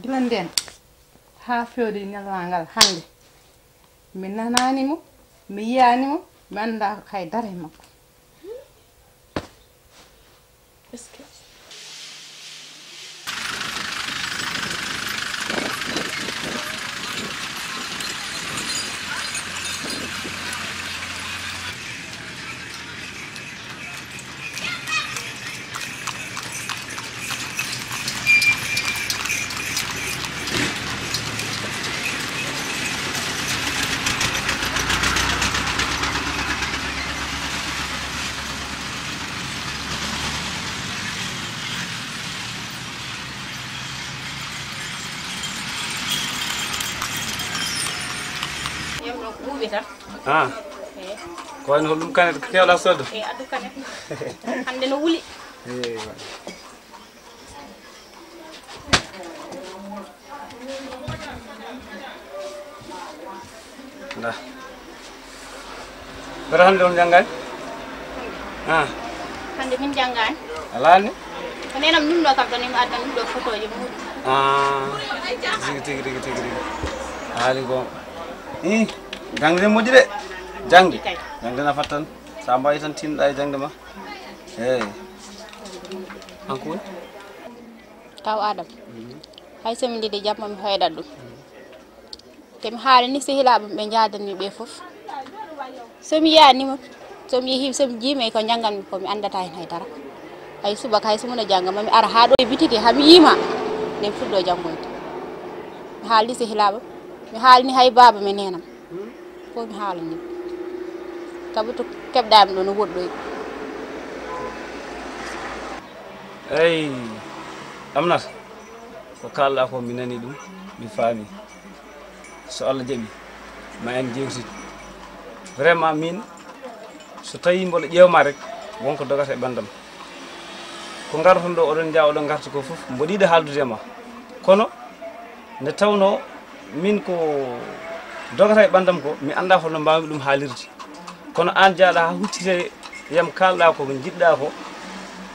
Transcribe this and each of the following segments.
Gilanden ha fewde nyalangal hande mi nanani mo mi yiyani mo mi anda kay dare makko est-ce que Ah. Ko no dum kanet ko kewla soddo. Adu kanet. Hande no wuli. Nah. Bara hande on jangay? Ah. Hande min jangan. Alani? Ko nenam nim do kam tan mi addan do photoji mudum. Ah. Tigi. Ali go. Jangde moƴƴi de jangde na fattan sa mbawi tan tinɗa e jangde ma hanko woni kaw adam hay somi lidi jamma mi hoydat ɗum te mi haali ni sehilaɓe ɓe jadani ɓe foof somi yiyanima somi yeehi somi jiimi ko jangganmi ko mi andata hen haydara hay subaka hay sumuna jangga mami ara ha ɗo e bitiki hami yima nden fuɗɗo janggoyde mi haali ni sehilaɓe mi haalni hay baba mi nenam ko mi haalani tabu to kebdami ɗo no woɗɗoy eyi amnata ko kalɗa ko mi nani ɗum mi faami so Allah jaɓi ma en jewtit vraiment min so tawi mboɗo ƴewma rek wonko dogata e ɓandam ko garton ɗo oɗon jaa oɗon garta ko fof mboɗiɗo haaldude ma kono nde tawno min ko dogata e ɓandam ko mi anda hono mbawmi ɗum haalirde kono an jaaɗa ha huccite yam kalɗa ko jiɗɗa ko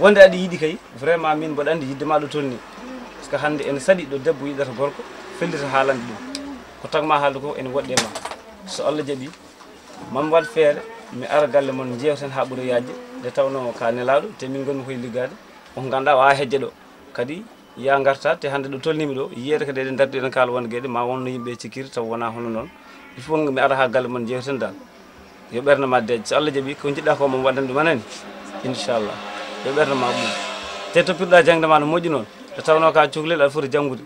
wonde aɗa yiiɗi kay vraiment min mboɗo andi yidde ma ɗo tolni par ce que hande ene saɗi ɗo debbo yiɗata gorko fellita haalande ɗum ko tagma haalde ko ene woɗɗe ma so Allah jaɓi mami waɗ feere mi ara galle moon jewten ha ɓuura yajde nde tawno ka nelaɗo te min gonmi koye liggade on ganduɗa wawa hejje ɗo kadi ya garta te hande ɗo tolnimi ɗo yiyede kadi eɗen dardi eɗen kaala wonde gueɗe ma wonno yimɓe cikkiri taw wona hono noon il faut mi ara ha galle moon jewten dal yo ɓerde ma deeje so Allah jaɓi ko jiɗɗa ko mom waɗan ɗum anani inchallah yo ɓerde ma ɓuuri te toppirɗa jangde ma no moƴƴi noon te tawno ka cuklel aɗa foti janggude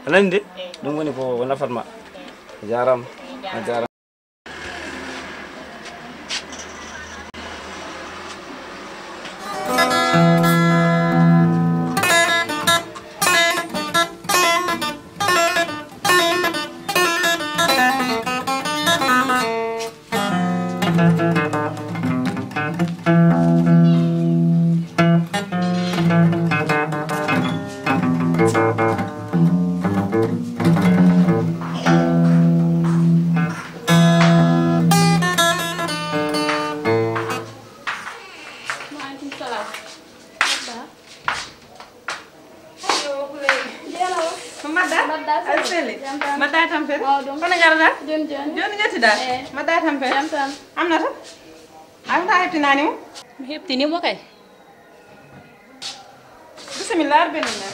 anani de ɗum woni ko nafatma a jarama a jarama mi heptinimo kay bismillah benina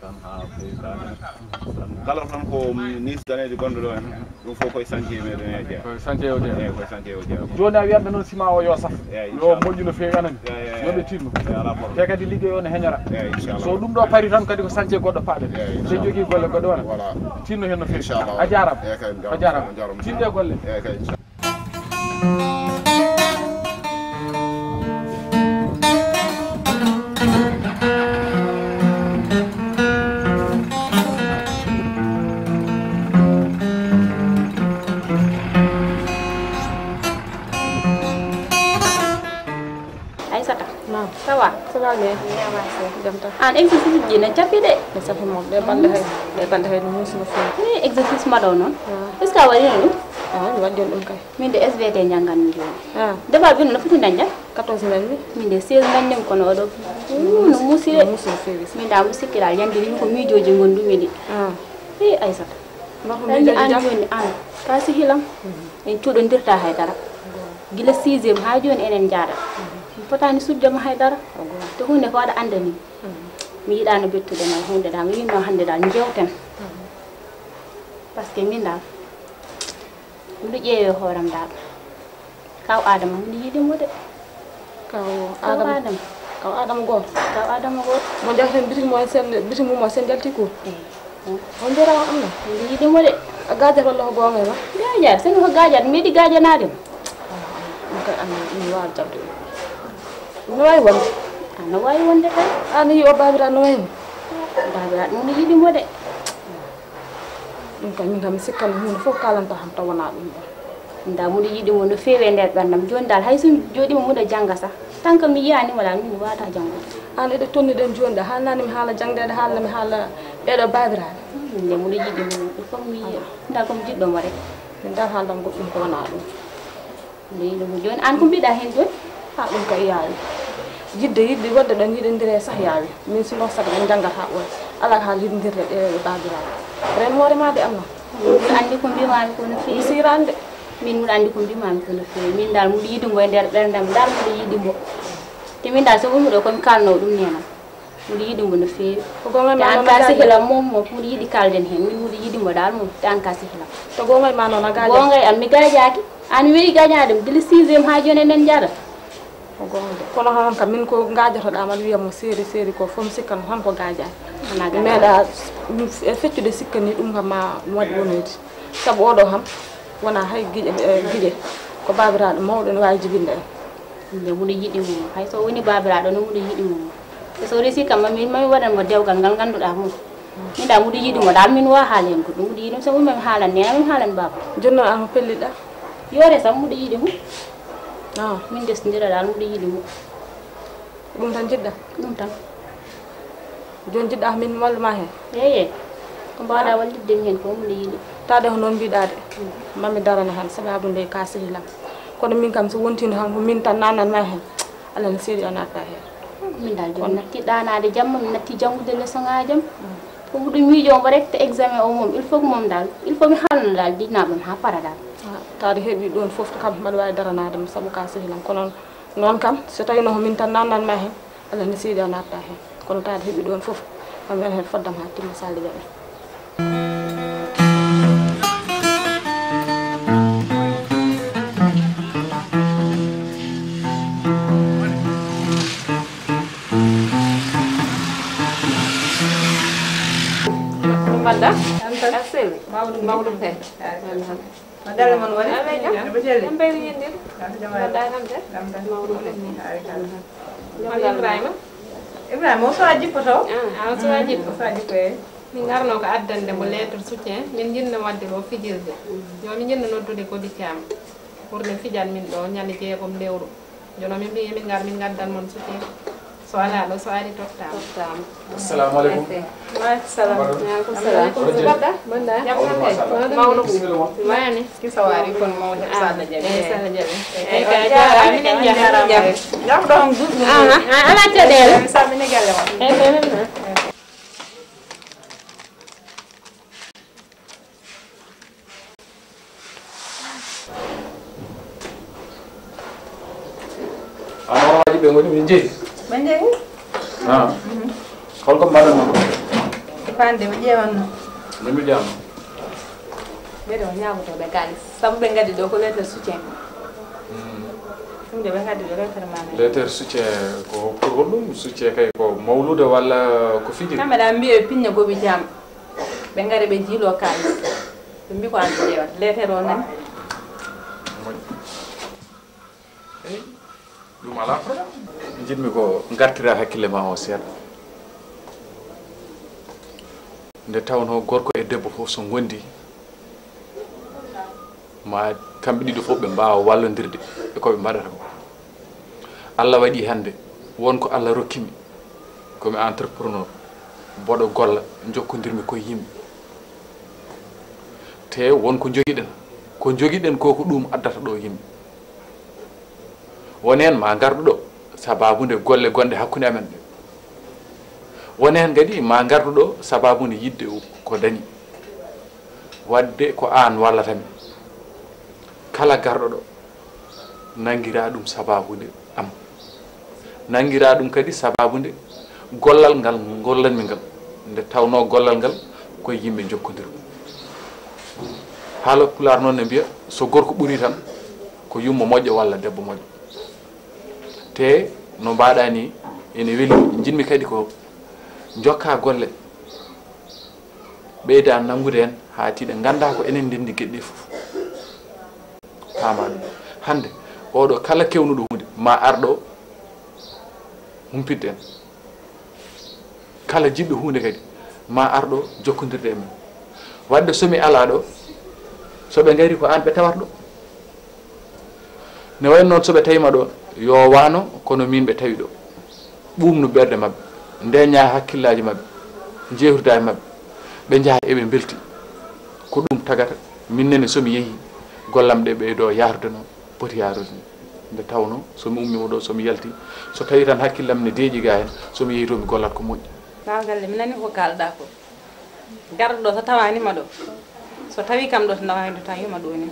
tan ha président kala tan ko nisdaneede gonɗo ɗo en ɗum fof koye chantier meɗen e jeeya koye chantier o jeeya koye chantier o jeeya joni a wiyatɓe noon ciment o yo saf yo moƴƴu no feewi anani yoɓe tinno te kadi liggey o ne heñora so ɗum ɗo pari tan kadi ko chantier goɗɗo paaɗen so jogui golle goɗɗo wona tinno hen no feewi a jarama a jarama tinde golle sawa ne an exercice ji na cappi de safi moom day bande hay no musi no fu ni exercice ma do non est ce que wari no mi waddi on ɗum kay min de SVT jangan mi joni deba bin no futi dañja 14 nani min de 16 dañjam kono do no musi de min da musikira yandi ni ko mijoji gondumi di Aissata dañi an joni an kasi hilam en cuɗodirta haydara gila 6e ha joni enen jaada potani sujjama haydara to hunde ko waɗa andani mi yiɗano bettude mal hunde da mi yinno hande dal jewten parce que min dal miɗo ƴeewe hooram dal kaw adama miɗo yiɗimo de kaw adama goto mo jalten bitin mum o sen jalti ko on mbiyatama amna miɗo yiɗimo de a gajat walla ko gonga ma gajat sen ko gajat mi yiɗi gajanade mo kay an mi wawa jabde no wawi wonde no wawi wonde kay an yi o babiraɗo no wayi mo babiraɗo mo no yiɗimo de ɗum kay min kam mi sikkan hunde fof kalanta ham taw wona ɗum ɗo nda muɗo yiɗimo no feewi e nder ɓerdam joni dal hay so joɗima muɗo jangga sa tant que mi yiyanimo dal min mi wawata janggude an eɗe tonniɗen joni de haalnani mi haala jangdede haalna mi haala ɓeɗo babiraɓe nde muɗo yiɗimo il faut mi yiya dal komi jiɗɗomo rek min dal haaldam goɗɗum ko wona ɗum nde yiɗimo joni an ko mbiɗa hen joni ha ɗum kay yaawi yidde wadde ɗon yiɗodire sah yaawi min sino saga ɗen janggata ɓoy ala haala yiɗodirde ɗeɗo babiraɓe ren hoorema de amna miɗo andi ko mbimami ko no feewi sirande min muɗo andi ko mbimami ko no feewi min dal muɗo yiɗimo e nder ɓerdam dal muɗo yiɗimo te min dal so wonmi ɗo komi kalno ɗum nenam muɗo yiɗimo no feewi te an ka sehilam mom muɗo yiɗi kalden hen min muɗo yiɗimo dal mum te an ka sehilam to gongay ma noon a gaja gongay am mi gajaki an mi weɗi gañadem dila 6e ha joni enen jaada ko gonga kono han kam min ko gajatoɗama aɗa wiyamo séri ko fof mi sikkan tan ko gajani mi meeɗa feccude sikkani ɗum kam ma waɗi wonoyde saabu oɗo kam wona hay guiƴe ko babiraɗo mawɗo ne wawi jibinde en nde muɗo yiɗimo hay so woni babiraɗo no muɗo yiɗimo so resi kam mami waɗanmo dewgal ngal ganduɗa mum min da muɗo yiɗimo dal min wa haala hen goɗɗum muɗo yiɗimo so woni mami haalan nena min haalan baba joni noon an ko pelliɗa yore sam muɗo yiɗimo min desdira dal muɗo yiɗimo ɗum tan jiɗɗa ɗum tan joni jiɗɗa min walluma hen eyye ko mbawɗa walliddemi hen ko muɗo yiɗi tade ko noon mbiɗade mami darana hen sababu nde ka sehilam kono min kam so wontino tan ko min tan nananma hen allah ne seeɗi o natta hen min dal joni natti ɗanade jamma mi natti janggude leçon ngajam ko muɗum miijomo rek te examen o mom il faut que mom dal il faut mi haalno dal dinnaɓam ha para dal tade heeɓi ɗon foof kam mbaɗa wawi daranadema saabu ka sehilam kono noon kam so tawi no min tan nananma hen allah ne seeɗi o natta hen kono tade heeɓi ɗon foof kam wen hen foddam ha timma salde jaɓe Mbaɗɗa asewi mawɗum te dalle mon woni jam ɓeyri yendir mbaɗɗa tamde mawɗum te Ibrahima o sowa jippo taw o sowa jippo min garno ko addande mo lettre soutien min jinno wadde ɗo fijirde yo min jinno noddude Kodi Thiam pour ne fijan min ɗo ñande jeegom lewru jono min mbi min gar min gaddan mon soutien so ala ɗo so ari tottama assalamu aleykum salam baɗɗa bonɗa mawɗo mani kisawari kono maw heɓ salla jaɓe salla jaɓe eyyi kay jarama minen jarama jam ɗo on duɗɗu ala caɗele mi salmini galle mon eyyi anoraji ɓe goni min jeeyi holko mbaɗanno fande mi ƴewanno nemi ƴewanno ɓeɗe o ñagotoɓe kalis sabu ɓe gaddi ɗo ko lettre soutien ɗum de ɓe gaddi ɗo lettre mame lettre soutien ko pour hollum soutien kay ko mawlude walla ko fiji kamɓe ɗa mbi ɓe pinña goɓi jam ɓe gari ɓe jiilo kalis ɓe mbi ko andi ƴewat lettre o nani eyi ɗum ala problème jiɗmi ko gartira hakkille ma o seeɗa nde tawno gorko e debbo fof so gondi ma kamɓe ɗiɗo fof ɓe mbawa wallodirde e koɓe mbaɗata ko Allah waɗi hande wonko Allah rokkimi komi entrepreneur mboɗo golla jokkodirmi koye yimɓe te wonko joguiɗen ko ɗum addata ɗo yimɓe wonen ma garɗo ɗo sababude golle gonɗe hakkude amen ɗe wonen kadi ma garɗo ɗo sababude yidde ko dañi wadde ko an wallatami kala garɗo ɗo nanguira ɗum sababude am nanguira ɗum kadi sababude gollal ngal gollanmi ngal nde tawno gollal ngal koye yimɓe jokkodiri haala Pulaar noon ne mbiya so gorko ɓuuri tan ko yummo moƴƴo walla debbo moƴƴo te no mbaɗa ni ene weeli jinmi kadi ko jokka golle ɓeyda nangude en ha tiɗe ganda ko enen ndendi gueɗɗe fof pama ɗum hande oɗo kala kewnuɗo hunde ma arɗo humpidde en kala jiɗɗo hunde kadi ma arɗo jokkodirde e men wadde somi ala ɗo soɓe gari ko an ɓe tawat ɗo ne wayno noon soɓe tawima ɗo yo wano kono min ɓe tawi ɗo ɓumnu ɓerde mabɓe ndeña hakkillaji mabɓe jewtuda e mabɓe ɓe jaaha eɓe belti ko ɗum tagata minnene somi yeehi gollam ɗe ɓeydo yarude no poti yarude nde tawno somi ummima ɗo somi yalti so tawi tan hakkillam ne deeƴi ga hen somi yeehi to mi gollat ko moƴƴi galle mi nani ko kalɗa ko garɗo ɗo so tawanima ɗo so tawi kam ɗo to nawani tan yuma ɗo ni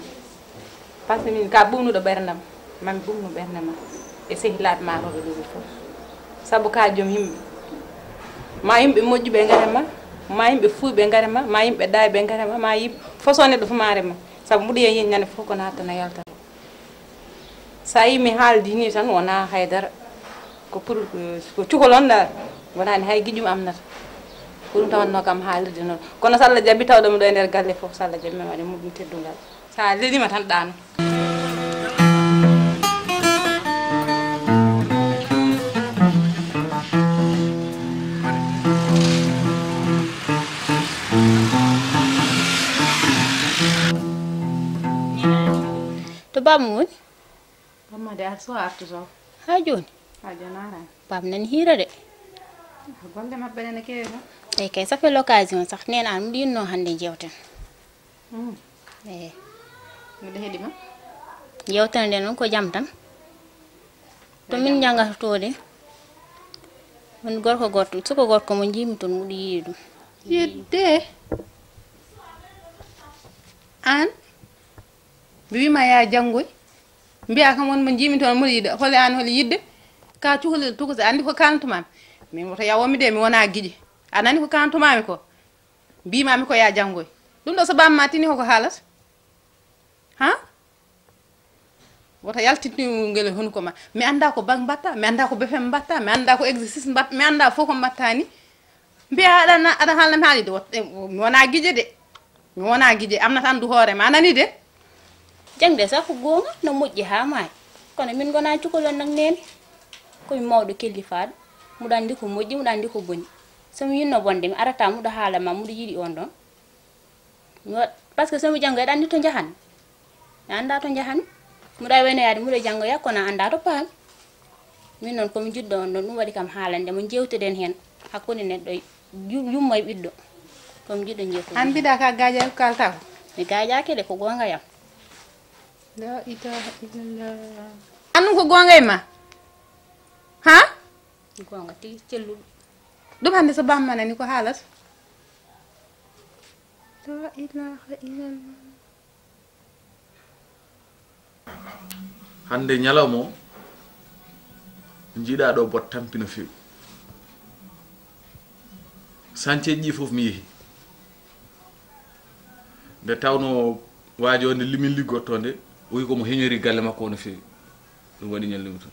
par ce que min ka ɓumnuɗo ɓerdam mami ɓumnu ɓerde ma e sehilaɓe ma toɓe ɗoɓe fof saabu ka joom yimɓe ma yimɓe moƴƴi ɓe garema ma yimɓe fuuy ɓe garema ma yimɓe ɗaawi ɓe garema ma yimɓe façon neɗɗo fof marema saabu mbuɗo ye ñande fof ko nattana yaltata sa yi mi haaldi ni tan wona haydara ko pour ko cukalon dal wonani hay guiƴum amnata ko ɗum tawanno kam haalirde noon kono so Allah jaaɓi tawɗomi ɗo e nder galle fof so Allah jaaɓi mi waɗi muɗum teddugal sa lelima tan ɗano to bam woni bamma de ar so artuto ha joni ha jonarani bam nani hira de golle mabɓe nene kewi tan eyi kay ça fait l'occasion sax nena an mbiɗa yinno hande jewten eyi miɗo heeɗima yewtere nde noon ko jaam tan to min jangata to de woni gorko goto suko gorko mo jimi toon muɗo yiiɗi ɗum Yidde an mi wima ya janggoy mbiya kam won mo jimi toon muɗo yiiɗi hole an hole yidde ka cukalel tukuse andi ko kaltumami min woto yawomi de mi wona guiƴe anani ko kantumami ko mbimami ko ya janggoy ɗum ɗo so bamma tini hoko haalata ha woto yaltitni ngel honko ma mi anda ko bag mbatta mi anda ko BFM mbatta mi anda ko exercice mbatta mi anda fof ko mbatta ni mbiya aɗa haalnami haalide mi wona guiƴe de mi wona guiƴe amnata andu hoorema anani de jangde sax ko gonga no moƴƴi ha maayi kono min gona cukalon nak nene komi mawɗo kellifaɗo muɗo andi ko moƴƴi muɗo andi ko boni somi yinno bonde mi arata muɗo haalama muɗo yiiɗi on ɗon par ce que somi janggo aɗa andi to jahan mi anda to jahan muɗa waynoyade muɗo janggoya kono anda to paami min noon komi jiɗɗo on ɗon ɗum waɗi kam haalande mo jewteden hen hakkude neɗɗo yummo e ɓiɗɗo komi jiɗɗo jewtude an mbiɗa ka gaaja ko kalta ko mi gajake de ko gonga yam la ilaha illallah an ɗum ko gonga e ma ha gonga tigi celluɗo ɗum hande so bamma nani ko haalata la ilaha illallah hande ñalawma o jiiɗa ɗo bot tampi no fewi chantier ji fof mi yehi nde tawno waajo nde limin liggotto nde o wi ko mo heñori galle makko no feewi ɗum waɗi ñallimi ton